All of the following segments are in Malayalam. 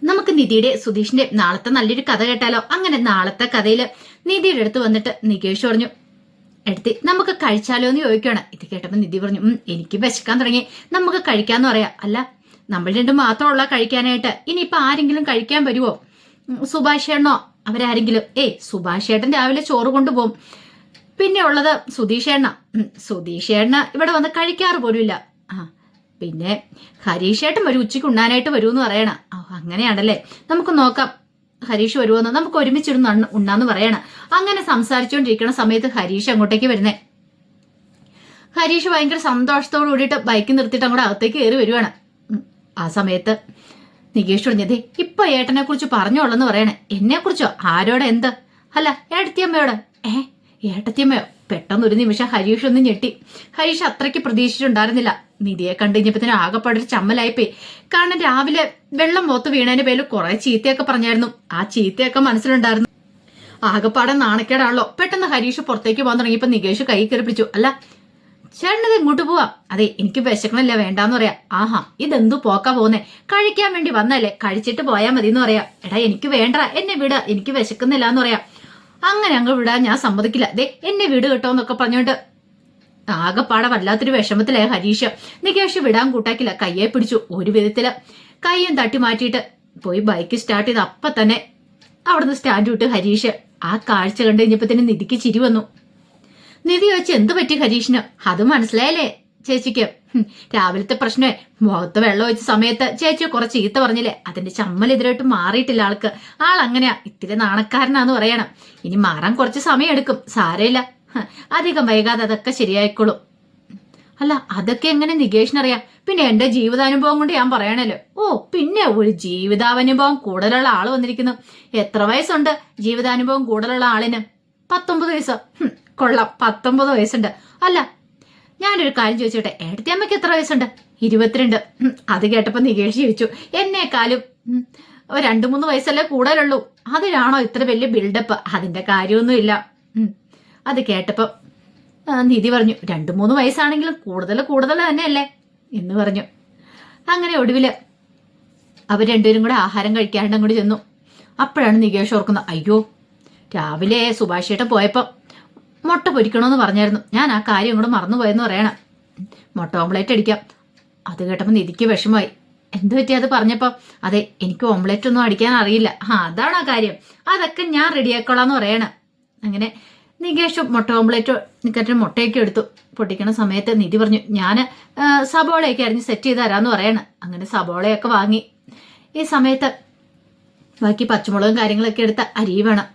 നമുക്ക് നിധിയുടെ സുധീഷിന്റെ നാളത്തെ നല്ലൊരു കഥ കേട്ടാലോ? അങ്ങനെ നാളത്തെ കഥയില് നിധിയുടെ അടുത്ത് വന്നിട്ട് നികേഷ് പറഞ്ഞു, എടുത്തി നമുക്ക് കഴിച്ചാലോ എന്ന് ചോദിക്കുകയാണ്. ഇത് കേട്ടപ്പോ നിധി പറഞ്ഞു, എനിക്ക് വിശക്കാൻ തുടങ്ങി, നമുക്ക് കഴിക്കാന്ന് പറയാം. അല്ല, നമ്മൾ രണ്ടും മാത്രമുള്ള കഴിക്കാനായിട്ട് ഇനിയിപ്പൊ ആരെങ്കിലും കഴിക്കാൻ വരുവോ? സുഭാഷ് ചേട്ടനോ അവരാരെങ്കിലും? സുഭാഷ് ചേട്ടൻ രാവിലെ ചോറ് കൊണ്ടുപോകും. പിന്നെ ഉള്ളത് സുധീഷ് ചേട്ടനാ. സുധീഷ് ചേട്ടന് ഇവിടെ വന്ന് കഴിക്കാറ് പോലും ഇല്ല. പിന്നെ ഹരീഷ് ചേട്ടൻ വരും, ഉച്ചയ്ക്ക് ഉണ്ണാനായിട്ട് വരുമെന്ന് പറയണ. അങ്ങനെയാണല്ലേ, നമുക്ക് നോക്കാം ഹരീഷ് വരുമെന്ന്, നമുക്ക് ഒരുമിച്ചിരുന്ന് ഉണ്ണാന്ന് പറയണ. അങ്ങനെ സംസാരിച്ചുകൊണ്ടിരിക്കുന്ന സമയത്ത് ഹരീഷ് അങ്ങോട്ടേക്ക് വരുന്നേ. ഹരീഷ് ഭയങ്കര സന്തോഷത്തോട് കൂടിയിട്ട് ബൈക്ക് നിർത്തിയിട്ട് അങ്ങോട്ട് അകത്തേക്ക് കയറി വരുവാണ്. ആ സമയത്ത് നികേഷ് പറഞ്ഞതേ ഇപ്പൊ ഏട്ടനെ കുറിച്ച് പറഞ്ഞോളെന്ന് പറയണേ. എന്നെ കുറിച്ചോ? ആരോടെ? എന്ത്? അല്ല, ഏട്ടത്തിയമ്മയോട്. ഏട്ടത്തിയമ്മയോ? പെട്ടെന്നൊരു നിമിഷം ഹരീഷ് ഒന്ന് ഞെട്ടി. ഹരീഷ് അത്രയ്ക്ക് പ്രതീക്ഷിച്ചിട്ടുണ്ടായിരുന്നില്ല. നിധിയെ കണ്ടു കഴിഞ്ഞപ്പോ ആകെപ്പാടൊരു ചമ്മലായിപ്പോയി. കാരണം രാവിലെ വെള്ളം മോത്ത് വീണതിന്റെ പേരിൽ കുറെ ചീത്തയൊക്കെ പറഞ്ഞായിരുന്നു. ആ ചീത്തയൊക്കെ മനസ്സിലുണ്ടായിരുന്നു. ആകെപ്പാടെ നാണക്കേടാണല്ലോ. പെട്ടെന്ന് ഹരീഷ് പുറത്തേക്ക് പോകാൻ തുടങ്ങിയപ്പോ നികേഷ് കൈ കയറി പിടിച്ചു. അല്ല ചേട്ടനത് ഇങ്ങോട്ട് പോവാം. അതെ, എനിക്ക് വിശക്കണല്ല, വേണ്ടാന്ന് പറയാ. ആഹാ, ഇതെന്തു പോക്കാ പോകുന്നേ? കഴിക്കാൻ വേണ്ടി വന്നല്ലേ, കഴിച്ചിട്ട് പോയാൽ മതി എന്ന് പറയാ. എടാ എനിക്ക് വേണ്ട, എന്നെ വിട, എനിക്ക് വിശക്കുന്നില്ല എന്ന് പറയാം. അങ്ങനെ അങ്ങ് വിടാൻ ഞാൻ സമ്മതിക്കില്ല, ദേ എന്നെ വീട് കേട്ടോ എന്നൊക്കെ പറഞ്ഞോണ്ട് ആകെപ്പാടെ വല്ലാത്തൊരു വിഷമത്തിലായ ഹരീഷ്. നികേഷ് വിടാൻ കൂട്ടാക്കില്ല, കയ്യെ പിടിച്ചു. ഒരു വിധത്തില് കയ്യും തട്ടി മാറ്റിയിട്ട് പോയി ബൈക്ക് സ്റ്റാർട്ട് ചെയ്ത് അപ്പൊ തന്നെ അവിടുന്ന് സ്റ്റാൻഡ് വിട്ട് ഹരീഷ്. ആ കാഴ്ച കണ്ടു കഴിഞ്ഞപ്പോ തന്നെ നിധിക്ക് ചിരി വന്നു. നിധി ചോദിച്ചു, എന്ത് പറ്റി ഹരീഷിന്? അത് മനസ്സിലായല്ലേ ചേച്ചിക്ക്? രാവിലത്തെ പ്രശ്നമേ, മുഖത്ത് വെള്ളം ഒഴിച്ച സമയത്ത് ചേച്ചി കുറച്ച് ചീത്ത പറഞ്ഞില്ലേ, അതിന്റെ ചമ്മൽ ഇതിലോട്ട് മാറിയിട്ടില്ല ആൾക്ക്. അങ്ങനെയാ, ഇത്തിരി നാണക്കാരനാന്ന് പറയണം. ഇനി മാറാൻ കുറച്ച് സമയം എടുക്കും, സാരമില്ല, അധികം വൈകാതെ അതൊക്കെ ശരിയായിക്കോളും. അല്ല, അതൊക്കെ എങ്ങനെ നികേഷിനറിയാം? പിന്നെ എന്റെ ജീവിതാനുഭവം കൊണ്ട് ഞാൻ പറയണല്ലോ. പിന്നെ ഒരു ജീവിതാനുഭവം കൂടുതലുള്ള ആള് വന്നിരിക്കുന്നു. എത്ര വയസ്സുണ്ട് ജീവിതാനുഭവം കൂടുതലുള്ള ആളിന്? 19 വയസ്സോ? കൊള്ളാം, 19 വയസ്സുണ്ട്. അല്ല, ഞാനൊരു കാര്യം ചോദിച്ചോട്ടെ, ഏട്ടത്തിയമ്മയ്ക്ക് എത്ര വയസ്സുണ്ട്? 22. അത് കേട്ടപ്പോ നികേഷ് ചോദിച്ചു, എന്നെക്കാളും 2-3 വയസ്സല്ലേ കൂടുതലുള്ളൂ, അതിനാണോ ഇത്ര വലിയ ബിൽഡപ്പ്? അതിന്റെ കാര്യമൊന്നുമില്ല. അത് കേട്ടപ്പോ നിധി പറഞ്ഞു, 2-3 വയസ്സാണെങ്കിലും കൂടുതൽ തന്നെയല്ലേ എന്ന് പറഞ്ഞു. അങ്ങനെ ഒടുവില് അവർ രണ്ടുപേരും കൂടെ ആഹാരം കഴിക്കാണ്ട് അങ്ങോട്ട് ചെന്നു. അപ്പോഴാണ് നികേഷ് ഓർക്കുന്നത്, അയ്യോ രാവിലെ സുഭാഷ് ചേട്ടൻ പോയപ്പോ മുട്ട പൊരിക്കണമെന്ന് പറഞ്ഞായിരുന്നു, ഞാൻ ആ കാര്യം അങ്ങോട്ട് മറന്നുപോയെന്ന് പറയണം. മുട്ട ഓംലേറ്റ് അടിക്കാം. അത് കേട്ടപ്പോൾ നിധിക്ക് വിഷമമായി. എന്ത് പറ്റി അത് പറഞ്ഞപ്പോ? അതെ, എനിക്ക് ഓംലേറ്റ് ഒന്നും അടിക്കാൻ അറിയില്ല. അതാണ് ആ കാര്യം, അതൊക്കെ ഞാൻ റെഡിയാക്കോളാന്ന് പറയണം. അങ്ങനെ നികേഷ് മുട്ട ഓംലേറ്റ് മുട്ടയൊക്കെ എടുത്തു. പൊട്ടിക്കണ സമയത്ത് നിധി പറഞ്ഞു, ഞാൻ സബോളയൊക്കെ അരിഞ്ഞ് സെറ്റ് ചെയ്ത് തരാമെന്ന് പറയണം. അങ്ങനെ സബോളയൊക്കെ വാങ്ങി. ഈ സമയത്ത് ബാക്കി പച്ചമുളകും കാര്യങ്ങളൊക്കെ എടുത്ത അരി വേണം.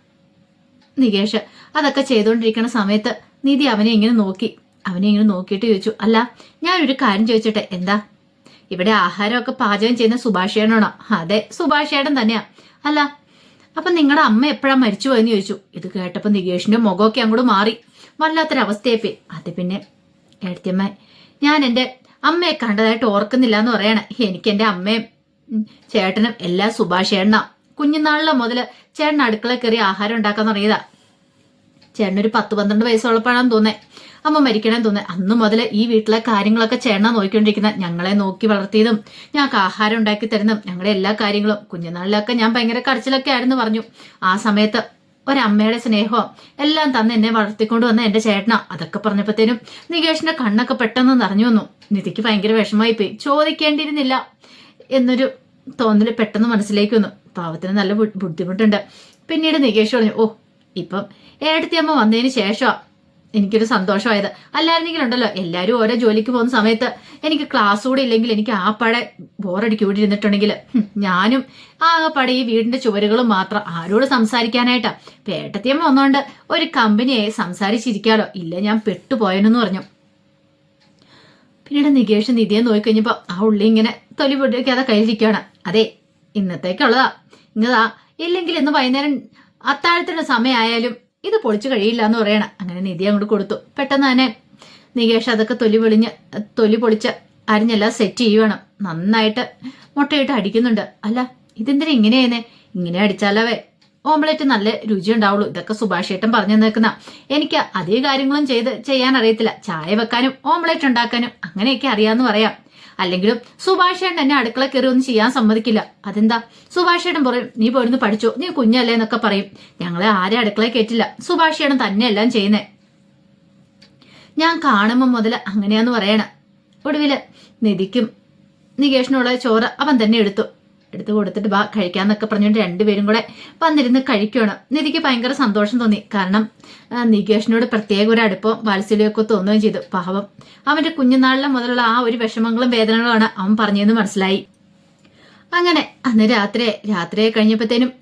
നികേഷ് അതൊക്കെ ചെയ്തുകൊണ്ടിരിക്കുന്ന സമയത്ത് നിധി അവനെ ഇങ്ങനെ നോക്കിയിട്ട് ചോദിച്ചു, അല്ല ഞാനൊരു കാര്യം ചോദിച്ചോട്ടെ? എന്താ? ഇവിടെ ആഹാരമൊക്കെ പാചകം ചെയ്യുന്ന സുഭാഷ് ചേട്ടനാണോ? അതെ, സുഭാഷ് ചേട്ടൻ തന്നെയാ. അല്ല, അപ്പൊ നിങ്ങളുടെ അമ്മ എപ്പോഴാ മരിച്ചു പോയെന്ന് ചോദിച്ചു. ഇത് കേട്ടപ്പോ നികേഷിന്റെ മുഖമൊക്കെ അങ്ങോട്ട് മാറി, വല്ലാത്തൊരവസ്ഥയായി. അത് പിന്നെ ഏടത്തിയമ്മ, ഞാൻ എൻ്റെ അമ്മയെ കണ്ടതായിട്ട് ഓർക്കുന്നില്ല എന്ന് പറയണേ. എനിക്ക് എൻ്റെ അമ്മയും ചേട്ടനും എല്ലാം സുഭാഷ് ചേട്ടനാ. കുഞ്ഞുനാളിലെ മുതല് ചേട്ടൻ അടുക്കള കയറി ആഹാരം ഉണ്ടാക്കാൻ തുടങ്ങിയതാ. ചേട്ടനൊരു 10-12 വയസ്സുള്ളപ്പോഴാണെന്ന് തോന്നേ അമ്മ മരിക്കണമെന്ന് തോന്നേ. അന്ന് മുതൽ ഈ വീട്ടിലെ കാര്യങ്ങളൊക്കെ ചേട്ടനാ നോക്കിക്കൊണ്ടിരിക്കുന്നത്. ഞങ്ങളെ നോക്കി വളർത്തിയതും ഞങ്ങൾക്ക് ആഹാരം ഉണ്ടാക്കി തരുന്നതും ഞങ്ങളുടെ എല്ലാ കാര്യങ്ങളും. കുഞ്ഞുനാളിലൊക്കെ ഞാൻ ഭയങ്കര കരച്ചിലൊക്കെ ആയിരുന്നു പറഞ്ഞു. ആ സമയത്ത് ഒരമ്മയുടെ സ്നേഹവും എല്ലാം തന്ന് എന്നെ വളർത്തിക്കൊണ്ട് വന്ന എന്റെ ചേട്ടനാ. അതൊക്കെ പറഞ്ഞപ്പോഴത്തേനും നികേഷിന്റെ കണ്ണൊക്കെ പെട്ടെന്ന് നിറഞ്ഞു വന്നു. നിധിക്ക് ഭയങ്കര വിഷമമായി പോയി. ചോദിക്കേണ്ടിയിരുന്നില്ല എന്നൊരു തോന്നല് പെട്ടെന്ന് മനസ്സിലേക്ക് വന്നു. പാവത്തിന് നല്ല ബുദ്ധിമുട്ടുണ്ട്. പിന്നീട് നികേഷ് പറഞ്ഞു, ഇപ്പം ഏടത്തിയമ്മ വന്നതിന് ശേഷമാ എനിക്കൊരു സന്തോഷമായത്. അല്ലായിരുന്നെങ്കിലുണ്ടല്ലോ, എല്ലാവരും ഓരോ ജോലിക്ക് പോകുന്ന സമയത്ത് എനിക്ക് ക്ലാസ് കൂടെ ഇല്ലെങ്കിൽ എനിക്ക് ആ പടെ ബോറടിക്ക് കൂടി ഇരുന്നിട്ടുണ്ടെങ്കിൽ ഞാനും ആ പടെ ഈ വീടിന്റെ ചുവരുകളും മാത്രം ആരോട് സംസാരിക്കാനായിട്ടാ. ഏട്ടത്തിയമ്മ വന്നോണ്ട് ഒരു കമ്പനിയായി സംസാരിച്ചിരിക്കാലോ. ഇല്ല, ഞാൻ പെട്ടുപോയെന്ന് പറഞ്ഞു. പിന്നീട് നികേഷ് നിധിയെ നോക്കിക്കഴിഞ്ഞപ്പോ ആ ഉള്ളി ഇങ്ങനെ തൊലി പൊടിക്കാതെ കയ്യിലിരിക്കുകയാണ്. അതെ, ഇന്നത്തേക്കുള്ളതാ, ഇങ്ങതാ, ഇല്ലെങ്കിൽ ഇന്ന് വൈകുന്നേരം അത്താഴത്തിന്റെ സമയമായാലും ഇത് പൊളിച്ചു കഴിയില്ല എന്ന് പറയണം. അങ്ങനെ നിധി അങ്ങോട്ട് കൊടുത്തു. പെട്ടെന്ന് തന്നെ നികേഷ് അതൊക്കെ തൊലി പൊളിച്ച് അരിഞ്ഞെല്ലാം സെറ്റ് ചെയ്യുവാണ്. നന്നായിട്ട് മുട്ടയിട്ട് അടിക്കുന്നുണ്ട്. അല്ല, ഇതെന്തിനാ ഇങ്ങനെ അടിച്ചാലവേ ഓംലെറ്റ് നല്ല രുചി ഉണ്ടാവുള്ളൂ. ഇതൊക്കെ സുഭാഷ് ഏട്ടൻ പറഞ്ഞു തന്നേക്കുന്ന. എനിക്ക് അധിക കാര്യങ്ങളും ചെയ്യാൻ അറിയത്തില്ല. ചായ വെക്കാനും ഓംലെറ്റ് ഉണ്ടാക്കാനും അങ്ങനെയൊക്കെ അറിയാന്ന് പറയാം. അല്ലെങ്കിലും സുഭാഷേട്ടൻ എന്നെ അടുക്കള കയറി ഒന്നും ചെയ്യാൻ സമ്മതിക്കില്ല. അതെന്താ? സുഭാഷേട്ടൻ പറയും നീ പോയിരുന്നു പഠിച്ചോ, നീ കുഞ്ഞല്ലേ എന്നൊക്കെ പറയും. ഞങ്ങളെ ആരെ അടുക്കള കയറ്റില്ല, സുഭാഷേട്ടൻ തന്നെ എല്ലാം ചെയ്യുന്നേ. ഞാൻ കാണുമ്പോൾ മുതൽ അങ്ങനെയാന്ന് പറയണ. ഒടുവില് നിധിക്കും നികേഷിനുള്ള ചോറ് അവൻ തന്നെ എടുത്തു കൊടുത്തിട്ട് ബാ കഴിക്കാന്നൊക്കെ പറഞ്ഞുകൊണ്ട് രണ്ടുപേരും കൂടെ വന്നിരുന്ന് കഴിക്കുകയാണ്. നിധിക്ക് ഭയങ്കര സന്തോഷം തോന്നി. കാരണം നികേഷിനോട് പ്രത്യേക ഒരു അടുപ്പം വാത്സല്യമൊക്കെ തോന്നുകയും ചെയ്തു. പാവം അവന്റെ കുഞ്ഞുനാളിലെ മുതലുള്ള ആ ഒരു വിഷമങ്ങളും വേദനകളുമാണ് അവൻ പറഞ്ഞതെന്ന് മനസ്സിലായി. അങ്ങനെ അന്ന് രാത്രിയെ കഴിഞ്ഞപ്പോഴത്തേനും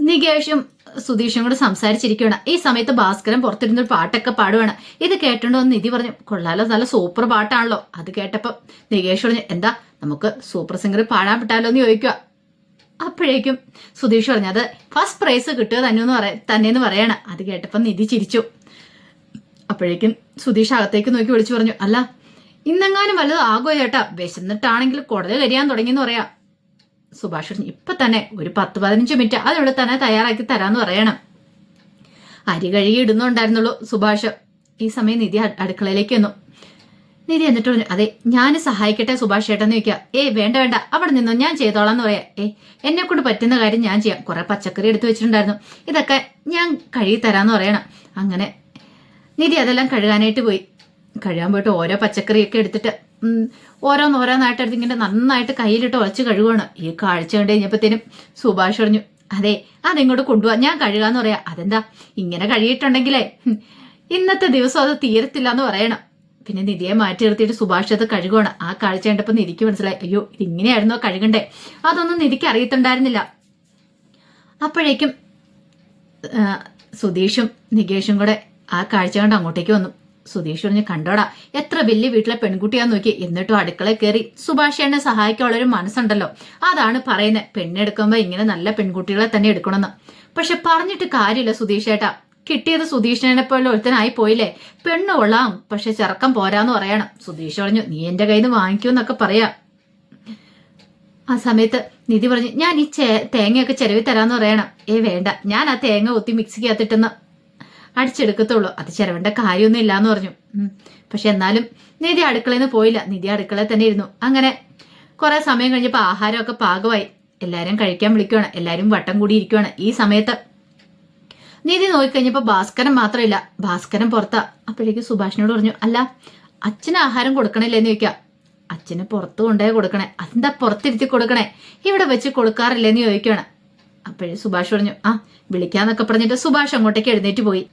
നികേഷും സുധീഷും കൂടെ സംസാരിച്ചിരിക്കുകയാണ്. ഈ സമയത്ത് ഭാസ്കരൻ പുറത്തിരുന്നൊരു പാട്ടൊക്കെ പാടുവാണ്. ഇത് കേട്ടോണ്ടോ നിധി പറഞ്ഞു, കൊള്ളാലോ, നല്ല സൂപ്പർ പാട്ടാണല്ലോ. അത് കേട്ടപ്പോ നികേഷ് പറഞ്ഞു, എന്താ നമുക്ക് സൂപ്പർ സിംഗർ പാടാൻ വിട്ടാലോ എന്ന് ചോദിക്കുക. അപ്പോഴേക്കും സുധീഷ് പറഞ്ഞു, അത് ഫസ്റ്റ് പ്രൈസ് കിട്ടുക തന്നെയെന്ന് പറയാണ്. അത് കേട്ടപ്പോ നിധി ചിരിച്ചു. അപ്പോഴേക്കും സുധീഷ് അകത്തേക്ക് നോക്കി വിളിച്ചു പറഞ്ഞു, അല്ല ഇന്നെങ്ങാനും വല്ലതും ആകോ ചേട്ടാ, വിശന്നിട്ടാണെങ്കിൽ കുടല് കരിയാൻ തുടങ്ങിയെന്ന് പറയാം. സുഭാഷ് പറഞ്ഞു, ഇപ്പൊ തന്നെ ഒരു 10-15 മിനിറ്റ് അതിവിടെ തന്നെ തയ്യാറാക്കി തരാന്ന് പറയണം. അരി കഴുകി ഇടുന്നുണ്ടായിരുന്നുള്ളൂ സുഭാഷ്. ഈ സമയം നിധി അടുക്കളയിലേക്ക് വന്നു. നിധി എന്നിട്ട് പറഞ്ഞു, അതെ ഞാൻ സഹായിക്കട്ടെ സുഭാഷ് ചേട്ടന്ന് ചോദിക്കുക. വേണ്ട അവിടെ നിന്നോ, ഞാൻ ചെയ്തോളാം എന്ന് പറയാം. എന്നെ കൊണ്ട് പറ്റുന്ന കാര്യം ഞാൻ ചെയ്യാം. കുറെ പച്ചക്കറി എടുത്തു വെച്ചിട്ടുണ്ടായിരുന്നു, ഇതൊക്കെ ഞാൻ കഴുകി തരാന്ന് പറയണം. അങ്ങനെ നിധി അതെല്ലാം കഴുകാനായിട്ട് പോയി. കഴുകാൻ പോയിട്ട് ഓരോ പച്ചക്കറിയൊക്കെ എടുത്തിട്ട് ഓരോന്നായിട്ട് എടുത്ത് ഇങ്ങനെ നന്നായിട്ട് കയ്യിലിട്ട് ഉറച്ച് കഴുകുവാണ്. ഈ കാഴ്ച കണ്ടു കഴിഞ്ഞപ്പോഴത്തേനും സുഭാഷ് പറഞ്ഞു, അതെ അതിങ്ങോട്ട് കൊണ്ടുപോവാ, ഞാൻ കഴുകാന്ന് പറയാം. അതെന്താ ഇങ്ങനെ കഴുകിയിട്ടുണ്ടെങ്കിലേ ഇന്നത്തെ ദിവസം അത് തീരത്തില്ല എന്ന് പറയണം. പിന്നെ നിധിയെ മാറ്റി നിർത്തിയിട്ട് സുഭാഷ് അത് കഴുകുവാണ്. ആ കാഴ്ച കണ്ടപ്പോൾ നിധിക്ക് മനസ്സിലായി, അയ്യോ ഇതിങ്ങനെയായിരുന്നോ കഴുകണ്ടേ, അതൊന്നും നിധിക്ക് അറിയത്തുണ്ടായിരുന്നില്ല. അപ്പോഴേക്കും സുധീഷും നികേഷും കൂടെ ആ കാഴ്ച കണ്ട് അങ്ങോട്ടേക്ക് വന്നു. സുധീഷ് പറഞ്ഞു, കണ്ടോടാ എത്ര വലിയ വീട്ടിലെ പെൺകുട്ടിയാന്ന് നോക്കി, എന്നിട്ടും അടുക്കളയിൽ കയറി സുഭാഷ് എന്നെ സഹായിക്കാനുള്ളൊരു മനസ്സുണ്ടല്ലോ. അതാണ് പറയുന്നത്, പെണ്ണെടുക്കുമ്പോ ഇങ്ങനെ നല്ല പെൺകുട്ടികളെ തന്നെ എടുക്കണമെന്ന്. പക്ഷെ പറഞ്ഞിട്ട് കാര്യമില്ല സുധീഷ് ഏട്ടാ, കിട്ടിയത് സുധീഷിനെ പോലെ ഒരുത്തനായി പോയില്ലേ. പെണ്ണ് കൊള്ളാം, പക്ഷെ ചെറുക്കം പോരാന്ന് പറയണം. സുധീഷ് പറഞ്ഞു, നീ എന്റെ കയ്യിൽ നിന്ന് വാങ്ങിക്കൂന്നൊക്കെ പറയാം. ആ സമയത്ത് നിധി പറഞ്ഞു, ഞാൻ ഈ തേങ്ങയൊക്കെ ചെലവിൽ തരാന്ന് പറയണം. വേണ്ട, ഞാൻ ആ തേങ്ങ ഒത്തി മിക്സിക്കകത്തിട്ടെന്ന് അടിച്ചെടുക്കത്തുള്ളൂ, അത് ചെലവേണ്ട കാര്യമൊന്നും ഇല്ലാന്ന് പറഞ്ഞു. പക്ഷെ എന്നാലും നിധി അടുക്കളയിൽ നിന്ന് പോയില്ല. നിധി അടുക്കളയിൽ തന്നെ ഇരുന്നു. അങ്ങനെ കുറെ സമയം കഴിഞ്ഞപ്പോൾ ആഹാരമൊക്കെ പാകമായി. എല്ലാരും കഴിക്കാൻ വിളിക്കുവാണ്. എല്ലാരും വട്ടം കൂടി ഇരിക്കുവാണ്. ഈ സമയത്ത് നിധി നോക്കിക്കഴിഞ്ഞപ്പോ ഭാസ്കരൻ മാത്രമില്ല, ഭാസ്കരൻ പുറത്താ. അപ്പോഴേക്കും സുഭാഷിനോട് പറഞ്ഞു, അല്ല അച്ഛന് ആഹാരം കൊടുക്കണില്ലേന്ന് ചോദിക്കാം. അച്ഛന് പുറത്ത് കൊണ്ടുപോയി കൊടുക്കണേ. അതെന്താ പുറത്തിരുത്തി കൊടുക്കണേ, ഇവിടെ വെച്ച് കൊടുക്കാറില്ലേന്ന് ചോദിക്കുകയാണ്. അപ്പോഴേ സുഭാഷ് പറഞ്ഞു, വിളിക്കാന്നൊക്കെ പറഞ്ഞിട്ട് സുഭാഷ് അങ്ങോട്ടേക്ക് എഴുന്നേറ്റ് പോയി.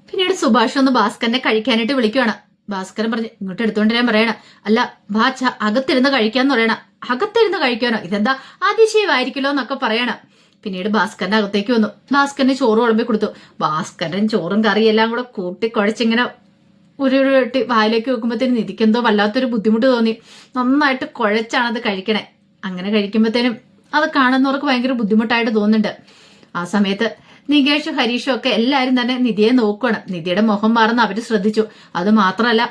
പിന്നീട് സുഭാഷ് ഒന്ന് ഭാസ്കരനെ കഴിക്കാനായിട്ട് വിളിക്കുവാണ്. ഭാസ്കരൻ പറഞ്ഞു, ഇങ്ങോട്ട് എടുത്തോണ്ട് ഞാൻ പറയണം. അല്ല ഭാച്ച അകത്തിരുന്ന് കഴിക്കാന്ന് പറയണം. അകത്തിരുന്ന് കഴിക്കാനോ, ഇതെന്താ അതിശയമായിരിക്കലോ എന്നൊക്കെ പറയണം. പിന്നീട് ഭാസ്കരന്റെ അകത്തേക്ക് വന്നു. ഭാസ്കരന് ചോറ് വിളമ്പി കൊടുത്തു. ഭാസ്കരൻ ചോറും കറിയും എല്ലാം കൂടെ കൂട്ടി കുഴച്ചിങ്ങനെ ഒരു വായിലേക്ക് വെക്കുമ്പോഴത്തേനും നിധിക്കെന്തോ വല്ലാത്തൊരു ബുദ്ധിമുട്ട് തോന്നി. നന്നായിട്ട് കുഴച്ചാണത് കഴിക്കണേ. അങ്ങനെ കഴിക്കുമ്പോഴത്തേനും അത് കാണുന്നവർക്ക് ഭയങ്കര ബുദ്ധിമുട്ടായിട്ട് തോന്നുന്നുണ്ട്. ആ സമയത്ത് നികേഷും ഹരീഷും ഒക്കെ എല്ലാവരും തന്നെ നിധിയെ നോക്കുകയാണ്. നിധിയുടെ മുഖം മാറുന്ന അവര് ശ്രദ്ധിച്ചു. അത് മാത്രമല്ല,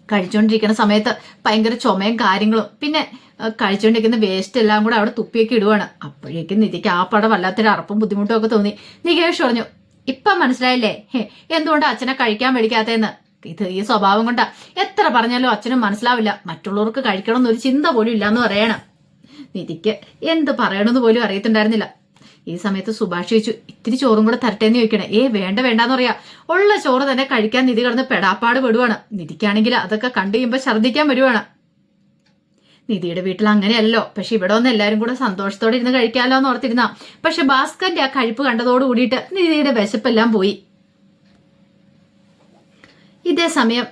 കഴിച്ചുകൊണ്ടിരിക്കുന്ന സമയത്ത് ഭയങ്കര ചുമയും കാര്യങ്ങളും, പിന്നെ കഴിച്ചുകൊണ്ടിരിക്കുന്ന വേസ്റ്റ് എല്ലാം കൂടെ അവിടെ തുപ്പിയൊക്കെ ഇടുവാണ്. അപ്പോഴേക്കും നിധിക്ക് ആ പടം വല്ലാത്തൊരു അറപ്പും ബുദ്ധിമുട്ടും ഒക്കെ തോന്നി. നികേഷ് പറഞ്ഞു, ഇപ്പം മനസ്സിലായില്ലേ എന്തുകൊണ്ട് അച്ഛനെ കഴിക്കാൻ മേടിക്കാത്തേന്ന്? ഇത് ഈ സ്വഭാവം കൊണ്ടാ. എത്ര പറഞ്ഞാലും അച്ഛനും മനസ്സിലാവില്ല. മറ്റുള്ളവർക്ക് കഴിക്കണം എന്നൊരു ചിന്ത പോലും ഇല്ലാന്ന് പറയണം. നിധിക്ക് എന്ത് പറയണമെന്ന് പോലും അറിയത്തുണ്ടായിരുന്നില്ല. ഈ സമയത്ത് സുഭാഷ് ചോദിച്ചു, ഇത്തിരി ചോറും കൂടെ തരട്ടേന്ന് ചോദിക്കണേ. വേണ്ടാന്ന് പറയാ. ഉള്ള ചോറ് തന്നെ കഴിക്കാൻ നിധി കിടന്ന് പെടാപ്പാട് പെടുവാണ്. നിധിക്കാണെങ്കിൽ അതൊക്കെ കണ്ടു കഴിയുമ്പോൾ ഛർദ്ദിക്കാൻ വരുവാണ്. നിധിയുടെ വീട്ടിൽ അങ്ങനെയല്ലോ. പക്ഷെ ഇവിടെ വന്ന് എല്ലാരും കൂടെ സന്തോഷത്തോടെ ഇരുന്ന് കഴിക്കാമല്ലോ എന്ന് ഓർത്തിരുന്ന. പക്ഷെ ഭാസ്കറിന്റെ ആ കഴിപ്പ് കണ്ടതോട് കൂടിയിട്ട് നിധിയുടെ വിശപ്പെല്ലാം പോയി. ഇതേ സമയം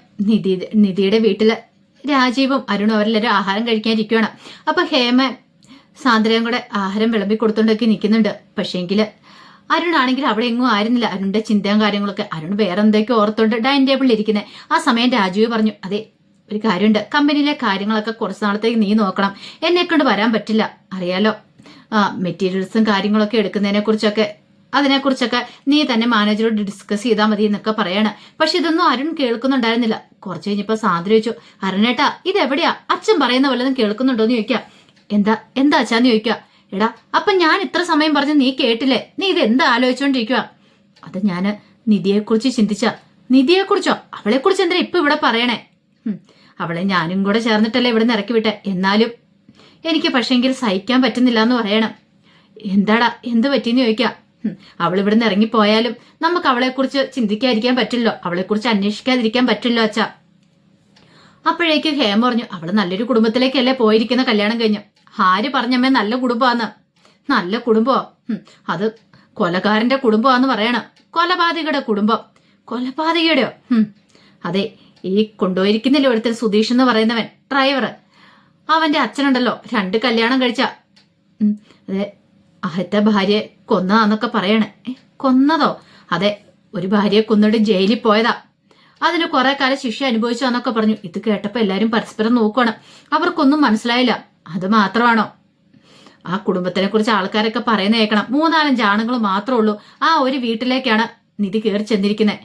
നിധിയുടെ വീട്ടില് രാജീവും അരുണും അവരെല്ലാവരും ആഹാരം കഴിക്കാനിരിക്കുകയാണ്. അപ്പൊ ഹേമ സാന്ദ്രയും കൂടെ ആഹാരം വിളമ്പി കൊടുത്തോണ്ടൊക്കെ നിൽക്കുന്നുണ്ട്. പക്ഷേങ്കില് അരുണാണെങ്കിൽ അവിടെ എങ്ങും ആയിരുന്നില്ല. അരുണിന്റെ ചിന്തയും കാര്യങ്ങളൊക്കെ, അരുൺ വേറെ എന്തൊക്കെ ഓർത്തോണ്ട് ഡൈനിങ് ടേബിളിൽ ഇരിക്കുന്നത്. ആ സമയം രാജീവ് പറഞ്ഞു, അതെ ഒരു കാര്യമുണ്ട്, കമ്പനിയിലെ കാര്യങ്ങളൊക്കെ കുറച്ച് നാളത്തേക്ക് നീ നോക്കണം. എന്നെ കൊണ്ട് വരാൻ പറ്റില്ല, അറിയാലോ. മെറ്റീരിയൽസും കാര്യങ്ങളൊക്കെ എടുക്കുന്നതിനെ കുറിച്ചൊക്കെ അതിനെക്കുറിച്ചൊക്കെ നീ തന്നെ മാനേജറോട് ഡിസ്കസ് ചെയ്താൽ മതി എന്നൊക്കെ പറയാണ്. പക്ഷെ ഇതൊന്നും അരുൺ കേൾക്കുന്നുണ്ടായിരുന്നില്ല. കുറച്ച് കഴിഞ്ഞപ്പോ സാന്ദ്ര ചോദിച്ചു, അരുണേട്ടാ ഇതെവിടെയാ? അച്ഛൻ പറയുന്ന വല്ലതും കേൾക്കുന്നുണ്ടോന്ന് ചോദിക്കാം. എന്താ അച്ഛാന്ന് ചോദിക്കുക. എടാ അപ്പൊ ഞാൻ ഇത്ര സമയം പറഞ്ഞ് നീ കേട്ടില്ലേ? നീ ഇത് എന്താ ആലോചിച്ചോണ്ടിരിക്കുക? അത് ഞാന് നിധിയെക്കുറിച്ച് ചിന്തിച്ച. നിധിയെക്കുറിച്ചോ? അവളെക്കുറിച്ച് എന്താ ഇപ്പൊ ഇവിടെ പറയണേ? അവളെ ഞാനും കൂടെ ചേർന്നിട്ടല്ലേ ഇവിടെ നിന്ന് ഇറക്കി വിട്ടെ. എന്നാലും എനിക്ക് പക്ഷേങ്കിൽ സഹിക്കാൻ പറ്റുന്നില്ല എന്ന് പറയണം. എന്താടാ എന്ത് പറ്റിയെന്ന് ചോദിക്കാം. അവൾ ഇവിടെ നിന്ന് ഇറങ്ങിപ്പോയാലും നമുക്ക് അവളെക്കുറിച്ച് ചിന്തിക്കാതിരിക്കാൻ പറ്റില്ലോ, അവളെക്കുറിച്ച് അന്വേഷിക്കാതിരിക്കാൻ പറ്റില്ലോ അച്ഛാ. അപ്പോഴേക്കും ഹേമ പറഞ്ഞു, അവള് നല്ലൊരു കുടുംബത്തിലേക്കല്ലേ പോയിരിക്കുന്ന കല്യാണം കഴിഞ്ഞു. ആര് പറഞ്ഞമ്മേ നല്ല കുടുംബമാന്ന്? നല്ല കുടുംബോ? അത് കൊലകാരന്റെ കുടുംബമാന്ന് പറയണം. കൊലപാതകയുടെ കുടുംബം. കൊലപാതകയുടെയോ? അതെ, ഈ കൊണ്ടുപോയിരിക്കുന്നില്ല ഒരുത്തൻ സുധീഷ് എന്ന് പറയുന്നവൻ, ഡ്രൈവർ. അവന്റെ അച്ഛനുണ്ടല്ലോ 2 കല്യാണം കഴിച്ച. അതെ, ആദ്യത്തെ ഭാര്യയെ കൊന്നതാന്നൊക്കെ പറയണേ. കൊന്നതോ? അതെ, ഒരു ഭാര്യയെ കൊന്നിട്ട് ജയിലിൽ പോയതാ. അതിന് കുറെ കാലം ശിക്ഷ അനുഭവിച്ചാന്നൊക്കെ പറഞ്ഞു. ഇത് കേട്ടപ്പോ എല്ലാരും പരസ്പരം നോക്കണം. അവർക്കൊന്നും മനസ്സിലായില്ല. അത് മാത്രമാണോ? ആ കുടുംബത്തിനെ കുറിച്ച് ആൾക്കാരൊക്കെ പറയുന്ന കേൾക്കണം. 3-4 ആണുങ്ങൾ മാത്രമേ ഉള്ളൂ. ആ ഒരു വീട്ടിലേക്കാണ് നിധി കയറി ചെന്നിരിക്കുന്നത്.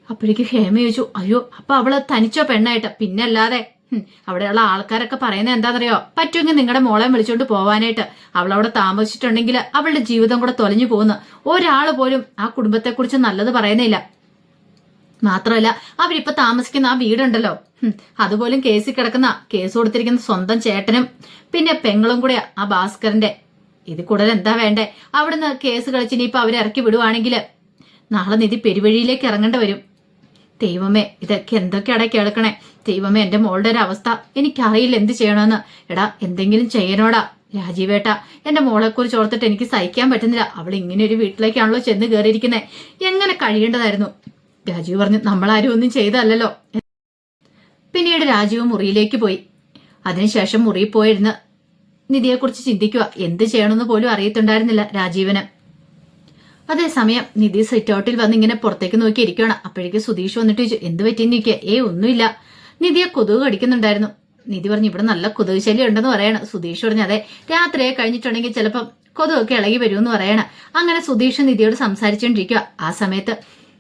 അപ്പോഴേക്ക് ഹേമ ചോദിച്ചു, അയ്യോ അപ്പൊ അവള് തനിച്ചോ പെണ്ണായിട്ട്? പിന്നെ അല്ലാതെ. അവിടെയുള്ള ആൾക്കാരൊക്കെ പറയുന്നത് എന്താണെന്നറിയോ? പറ്റുമെങ്കിൽ നിങ്ങളുടെ മോളെ വിളിച്ചോണ്ട് പോവാനായിട്ട്. അവളവിടെ താമസിച്ചിട്ടുണ്ടെങ്കിൽ അവളുടെ ജീവിതം കൂടെ തൊലഞ്ഞു പോകുന്നു. ഒരാൾ പോലും ആ കുടുംബത്തെക്കുറിച്ച് നല്ലത് പറയുന്നില്ല. മാത്രമല്ല അവരിപ്പൊ താമസിക്കുന്ന ആ വീടുണ്ടല്ലോ, അതുപോലും കേസിൽ കിടക്കുന്ന, കേസ് കൊടുത്തിരിക്കുന്ന സ്വന്തം ചേട്ടനും പിന്നെ പെങ്ങളും കൂടെയാ ആ ഭാസ്കരന്റെ. ഇത് കൂടുതൽ എന്താ വേണ്ടേ? അവിടുന്ന് കേസ് കളിച്ചിനിയിപ്പൊ അവരെ ഇറക്കി വിടുവാണെങ്കിൽ നാളെ നിധി പെരുവഴിയിലേക്ക് ഇറങ്ങേണ്ടി വരും. ദൈവമേ, ഇതൊക്കെ എന്തൊക്കെയാടാ കേൾക്കണേ. ദൈവമേ, എന്റെ മോളുടെ ഒരു അവസ്ഥ എനിക്കറിയില്ല എന്ത് ചെയ്യണമെന്ന്. എടാ എന്തെങ്കിലും ചെയ്യണോടാ രാജീവേട്ടാ. എന്റെ മോളെക്കുറിച്ച് ഓർത്തിട്ട് എനിക്ക് സഹിക്കാൻ പറ്റുന്നില്ല. അവൾ ഇങ്ങനെ ഒരു വീട്ടിലേക്കാണല്ലോ ചെന്ന് കയറിയിരിക്കുന്നത്. എങ്ങനെ കഴിയേണ്ടതായിരുന്നു? രാജീവ് പറഞ്ഞു, നമ്മളാരും ഒന്നും ചെയ്തല്ലോ. പിന്നീട് രാജീവ് മുറിയിലേക്ക് പോയി. അതിനുശേഷം മുറിയിൽ പോയിരുന്ന് നിധിയെക്കുറിച്ച് ചിന്തിക്കുക. എന്ത് ചെയ്യണമെന്ന് പോലും അറിയത്തുണ്ടായിരുന്നില്ല രാജീവന്. അതേസമയം നിധി സിറ്റ് ഔട്ടിൽ വന്ന് ഇങ്ങനെ പുറത്തേക്ക് നോക്കി ഇരിക്കുകയാണ്. അപ്പോഴേക്ക് സുധീഷ് വന്നിട്ട് ചോദിച്ചു, എന്ത് പറ്റിയെന്ന് ചോദിക്കുക. ഒന്നുമില്ല. നിധിയെ കൊതുക് കടിക്കുന്നുണ്ടായിരുന്നു. നിധി പറഞ്ഞു, ഇവിടെ നല്ല കൊതുക് ശല്യം ഉണ്ടെന്ന് പറയണം. സുധീഷ് പറഞ്ഞു, അതെ, രാത്രിയെ കഴിഞ്ഞിട്ടുണ്ടെങ്കിൽ ചിലപ്പം കൊതുകൊക്കെ ഇളകി വരുമെന്ന് പറയണം. അങ്ങനെ സുധീഷ് നിധിയോട് സംസാരിച്ചുകൊണ്ടിരിക്കുക. ആ സമയത്ത്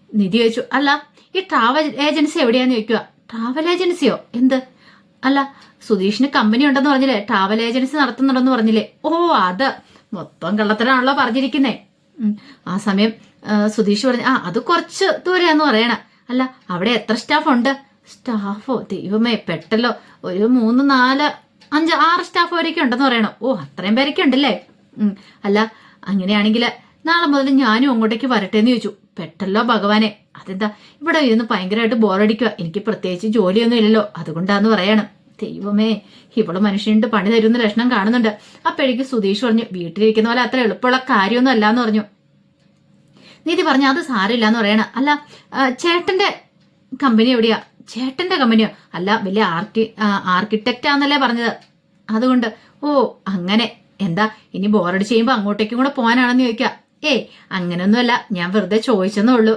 നിധി ചോദിച്ചു, അല്ല ഈ ട്രാവൽ ഏജൻസി എവിടെയാന്ന് ചോദിക്കുക. ട്രാവൽ ഏജൻസിയോ? എന്ത്? അല്ല സുധീഷിന് കമ്പനി ഉണ്ടെന്ന് പറഞ്ഞില്ലേ, ട്രാവൽ ഏജൻസി നടത്തുന്നുണ്ടെന്ന് പറഞ്ഞില്ലേ? ഓ അത് മൊത്തം കള്ളത്തരാണല്ലോ പറഞ്ഞിരിക്കുന്നേ. ആ സമയം സുധീഷ് പറഞ്ഞു, അത് കുറച്ച് ദൂരെയാന്ന് പറയണ. അല്ല അവിടെ എത്ര സ്റ്റാഫ് ഉണ്ട്? സ്റ്റാഫോ? ദൈവമേ പെട്ടല്ലോ. ഒരു 3, 4, 5, 6 സ്റ്റാഫ് വരെയൊക്കെ ഉണ്ടെന്ന് പറയണോ? ഓ അത്രയും പേരൊക്കെ ഉണ്ടല്ലേ. അല്ല അങ്ങനെയാണെങ്കിൽ നാളെ മുതൽ ഞാനും അങ്ങോട്ടേക്ക് വരട്ടെന്ന് ചോദിച്ചു. പെട്ടല്ലോ ഭഗവാനെ. അതെന്താ ഇവിടെ ഇരുന്ന് ഭയങ്കരമായിട്ട് ബോറടിക്കുക. എനിക്ക് പ്രത്യേകിച്ച് ജോലിയൊന്നും ഇല്ലല്ലോ, അതുകൊണ്ടാന്ന് പറയണം. ദൈവമേ, ഇവള് മനുഷ്യനിട്ട് പണി തരുന്ന ലക്ഷണം കാണുന്നുണ്ട്. അപ്പോഴേക്ക് സുധീഷ് പറഞ്ഞു, വീട്ടിലിരിക്കുന്ന പോലെ അത്ര എളുപ്പമുള്ള കാര്യമൊന്നും അല്ലാന്ന് പറഞ്ഞു. നിധി പറഞ്ഞു, അത് സാരമില്ലാന്ന് പറയണ. അല്ല ചേട്ടന്റെ കമ്പനി എവിടെയാ? ചേട്ടന്റെ കമ്പനിയോ? അല്ല വലിയ ആർക്കിടെക്റ്റ് ആന്നല്ലേ പറഞ്ഞത്, അതുകൊണ്ട്. ഓ അങ്ങനെ. എന്താ ഇനി ബോറടിച്ച് ചെയ്യുമ്പോ അങ്ങോട്ടേക്കും കൂടെ പോകാനാണെന്ന് ചോദിക്കുക. അങ്ങനെയൊന്നുമല്ല, ഞാൻ വെറുതെ ചോദിച്ചെന്നേ ഉള്ളൂ.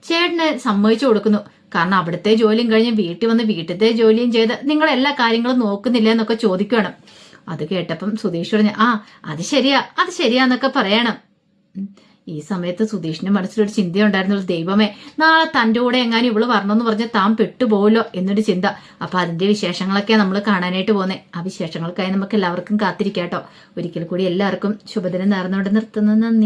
ചേട്ടന് സമ്മതിച്ചു കൊടുക്കുന്നു. കാരണം അവിടുത്തെ ജോലിയും കഴിഞ്ഞ് വീട്ടിൽ വന്ന് വീട്ടിലത്തെ ജോലിയും ചെയ്ത് നിങ്ങളെല്ലാ കാര്യങ്ങളും നോക്കുന്നില്ല എന്നൊക്കെ ചോദിക്കുകയാണ്. അത് കേട്ടപ്പം സുധീഷ് പറഞ്ഞു, അത് ശരിയാന്നൊക്കെ പറയണം. ഈ സമയത്ത് സുധീഷിന്റെ മനസ്സിലൊരു ചിന്തയുണ്ടായിരുന്നുള്ളൂ, ദൈവമേ നാളെ തൻ്റെ കൂടെ എങ്ങാനും ഇവള് വരണമെന്ന് പറഞ്ഞ് താൻ പെട്ടുപോകല്ലോ എന്നൊരു ചിന്ത. അപ്പൊ അതിന്റെ വിശേഷങ്ങളൊക്കെ നമ്മൾ കാണാനായിട്ട് പോകുന്നത്. ആ വിശേഷങ്ങൾക്കായി നമുക്ക് എല്ലാവർക്കും കാത്തിരിക്കാട്ടോ. ഒരിക്കൽ കൂടി എല്ലാവർക്കും ശുഭദിനം നേർന്നുകൊണ്ട് നിർത്തുന്നു. നന്ദി.